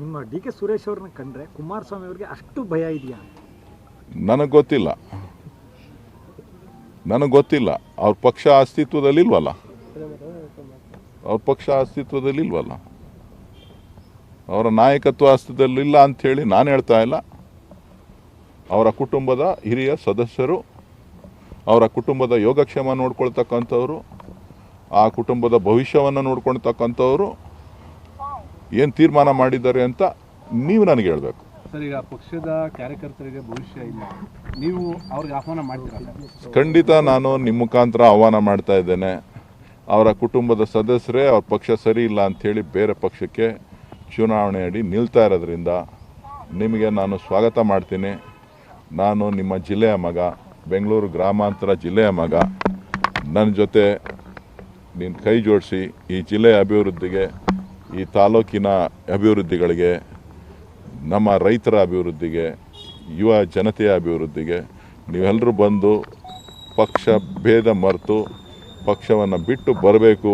ನಿಮ್ಮ D K Suresh ಅವ್ರನ್ನ ಕಂಡ್ರೆ ಕುಮಾರಸ್ವಾಮಿ ಅವರಿಗೆ ಅಷ್ಟು ಭಯ ಇದೆಯಾ? ನನಗೆ ಗೊತ್ತಿಲ್ಲ ಅವ್ರ ಪಕ್ಷ ಅಸ್ತಿತ್ವದಲ್ಲಿಲ್ವಲ್ಲ. ಅವರ ನಾಯಕತ್ವ ಅಸ್ತಿತ್ವದಲ್ಲಿಲ್ಲ ಅಂಥೇಳಿ ನಾನು ಹೇಳ್ತಾ ಇಲ್ಲ. ಅವರ ಕುಟುಂಬದ ಹಿರಿಯ ಸದಸ್ಯರು, ಅವರ ಕುಟುಂಬದ ಯೋಗಕ್ಷೇಮ ನೋಡ್ಕೊಳ್ತಕ್ಕಂಥವ್ರು, ಆ ಕುಟುಂಬದ ಭವಿಷ್ಯವನ್ನು ನೋಡ್ಕೊಳ್ತಕ್ಕಂಥವ್ರು ಏನು ತೀರ್ಮಾನ ಮಾಡಿದ್ದಾರೆ ಅಂತ ನೀವು ನನಗೆ ಹೇಳಬೇಕು. ಸರ್, ಈಗ ಪಕ್ಷದ ಕಾರ್ಯಕರ್ತರಿಗೆ ಭವಿಷ್ಯ ಇಲ್ಲ, ನೀವು ಅವ್ರಿಗೆ ಆಹ್ವಾನ ಮಾಡ್ತೀರಾ? ಖಂಡಿತ ನಾನು ನಿಮ್ಮ ಮುಖಾಂತರ ಆಹ್ವಾನ ಮಾಡ್ತಾ ಇದ್ದೇನೆ. ಅವರ ಕುಟುಂಬದ ಸದಸ್ಯರೇ ಅವ್ರ ಪಕ್ಷ ಸರಿ ಇಲ್ಲ ಅಂಥೇಳಿ ಬೇರೆ ಪಕ್ಷಕ್ಕೆ ಚುನಾವಣೆ ಅಡಿ ನಿಲ್ತಾ ಇರೋದ್ರಿಂದ ನಿಮಗೆ ನಾನು ಸ್ವಾಗತ ಮಾಡ್ತೀನಿ. ನಾನು ನಿಮ್ಮ ಜಿಲ್ಲೆಯ ಮಗ, ಬೆಂಗಳೂರು ಗ್ರಾಮಾಂತರ ಜಿಲ್ಲೆಯ ಮಗ. ನನ್ನ ಜೊತೆ ನೀನು ಕೈ ಜೋಡಿಸಿ ಈ ಜಿಲ್ಲೆಯ ಅಭಿವೃದ್ಧಿಗೆ, ಈ ತಾಲೂಕಿನ ಅಭಿವೃದ್ಧಿಗಳಿಗೆ, ನಮ್ಮ ರೈತರ ಅಭಿವೃದ್ಧಿಗೆ, ಯುವ ಜನತೆಯ ಅಭಿವೃದ್ಧಿಗೆ ನೀವೆಲ್ಲರೂ ಬಂದು ಪಕ್ಷ ಭೇದ ಮರೆತು ಪಕ್ಷವನ್ನು ಬಿಟ್ಟು ಬರಬೇಕು.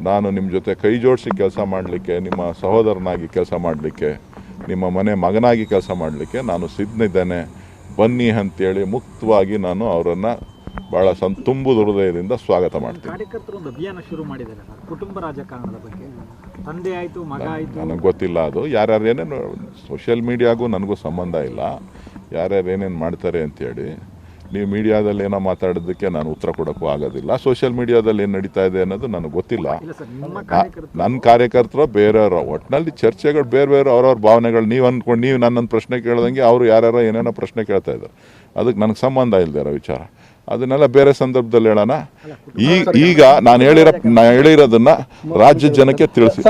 ನಾನು ನಿಮ್ಮ ಜೊತೆ ಕೈ ಜೋಡಿಸಿ ಕೆಲಸ ಮಾಡಲಿಕ್ಕೆ, ನಿಮ್ಮ ಸಹೋದರನಾಗಿ ಕೆಲಸ ಮಾಡಲಿಕ್ಕೆ, ನಿಮ್ಮ ಮನೆ ಮಗನಾಗಿ ಕೆಲಸ ಮಾಡಲಿಕ್ಕೆ ನಾನು ಸಿದ್ಧನಿದ್ದೇನೆ. ಬನ್ನಿ ಅಂತೇಳಿ ಮುಕ್ತವಾಗಿ ನಾನು ಅವರನ್ನು ಭಾಳ ತುಂಬು ಹೃದಯದಿಂದ ಸ್ವಾಗತ ಮಾಡ್ತೀನಿ. ಕಾರ್ಯಕರ್ತರು ಒಂದು ಅಭಿಯಾನ ಶುರು ಮಾಡಿದ್ದಾರೆ ಸರ್, ಕುಟುಂಬ ರಾಜಕಾರಣದ ಬಗ್ಗೆ. ತಂದೆ ಆಯಿತು, ಮಗ ಆಯಿತು, ನನಗೆ ಗೊತ್ತಿಲ್ಲ ಅದು. ಯಾರ್ಯಾರು ಏನೇನು ಸೋಷಿಯಲ್ ಮೀಡಿಯಾಗೂ ನನಗೂ ಸಂಬಂಧ ಇಲ್ಲ. ಯಾರ್ಯಾರು ಏನೇನು ಮಾಡ್ತಾರೆ ಅಂಥೇಳಿ ನೀವು ಮೀಡಿಯಾದಲ್ಲಿ ಏನೋ ಮಾತಾಡೋದಕ್ಕೆ ನಾನು ಉತ್ತರ ಕೊಡೋಕ್ಕೂ ಆಗೋದಿಲ್ಲ. ಸೋಷಿಯಲ್ ಮೀಡಿಯಾದಲ್ಲಿ ಏನು ನಡೀತಾ ಇದೆ ಅನ್ನೋದು ನನಗೆ ಗೊತ್ತಿಲ್ಲ. ನನ್ನ ಕಾರ್ಯಕರ್ತರು ಬೇರೆಯವರು, ಒಟ್ಟಿನಲ್ಲಿ ಚರ್ಚೆಗಳು ಬೇರೆ ಅವ್ರವ್ರ ಭಾವನೆಗಳು. ನೀವು ಅಂದ್ಕೊಂಡು ನೀವು ನನ್ನೊಂದು ಪ್ರಶ್ನೆ ಕೇಳ್ದಂಗೆ ಅವರು ಯಾರ್ಯಾರೋ ಏನೇನೋ ಪ್ರಶ್ನೆ ಕೇಳ್ತಾ ಇದ್ದಾರೆ. ಅದಕ್ಕೆ ನನಗೆ ಸಂಬಂಧ ಇಲ್ಲದೆ ಇರೋ ವಿಚಾರ. ಅದನ್ನೆಲ್ಲ ಬೇರೆ ಸಂದರ್ಭದಲ್ಲಿ ಹೇಳೋಣ. ಈಗ ನಾನು ಹೇಳಿರೋದನ್ನ ರಾಜ್ಯ ಜನಕ್ಕೆ ತಿಳಿಸಿ.